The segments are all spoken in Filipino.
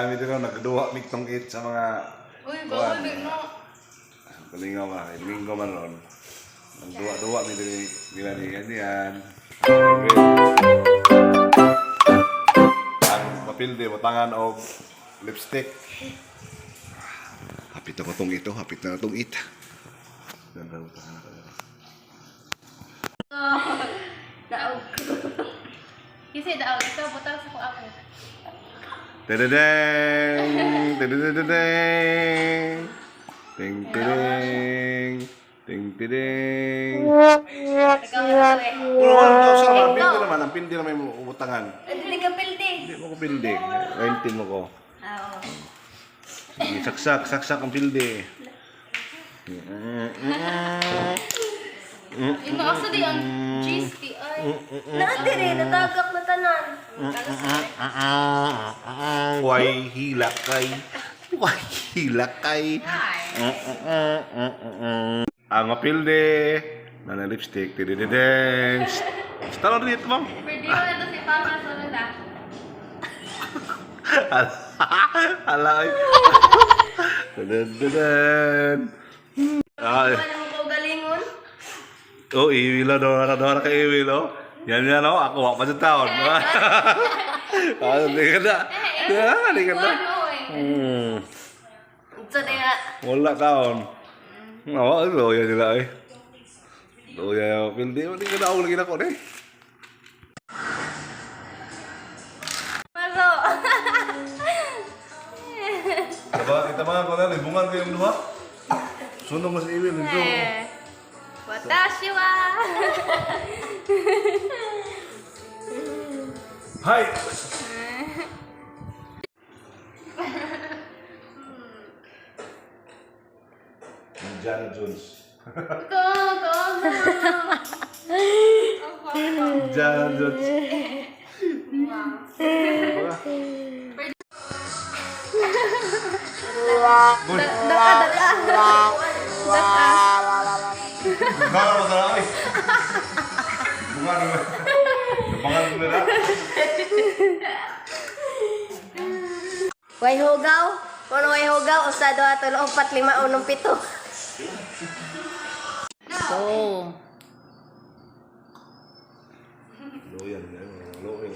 kami dito nagduwa mitong it sa mga Uy, bawal din mo. Kalingaw ba? Linggo man ron. Nagduwa-duwa mi diri nila diyan. Ang mapilde matangan og lipstick. Hapit na ko tong ito, hapit na tong it. Ganda utangan ako. Daog. Kasi daog ito butang sa ko ako. Tadadang! Tadadadadang! Ting tiding! Ting tiding! Ikaw na to eh. Pindi naman, ang pindi naman yung utangan. Hindi ka pildi. Hindi mo ko pildi. Kaintin mo ko. Oo. Sige, saksak ang pildi. Yung maaksa di ang cheese ti ay. Natiri, natagak na tanan. Way hilakay. Way hilakay. Ang pildi. Nana lipstick. Tididideng. Talon rin ito, ma'am. Pwede mo na to si Papa sa nila. Alay. Dadadadad. Ay. Ano mo ko galingon? Oh, iwilo dora ka iwilo. Yan oh. Ako wak pa sa taon. Hindi ka na. Hindi ka na. Ito na nga. Wala taon. Oo, loya nila eh. Loya, hindi ka na ako lagi na ko eh. Maso. Kita mga ko na, libungan ko yung duha. Sunog mo sa iwil. Watashi wa. Hi! Indiana Jones. Go. Indiana Jones. Bunga mo sa laki. Bunga mo. Bunga mo na. Way hugaw? Kung way hugaw, usado ato ng 4, 5, 6, 7. So. Loyan. Loyan.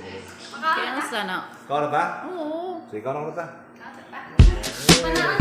Kaya na sana. Kau na ta? Oo. Sige, kau na ta. Panaan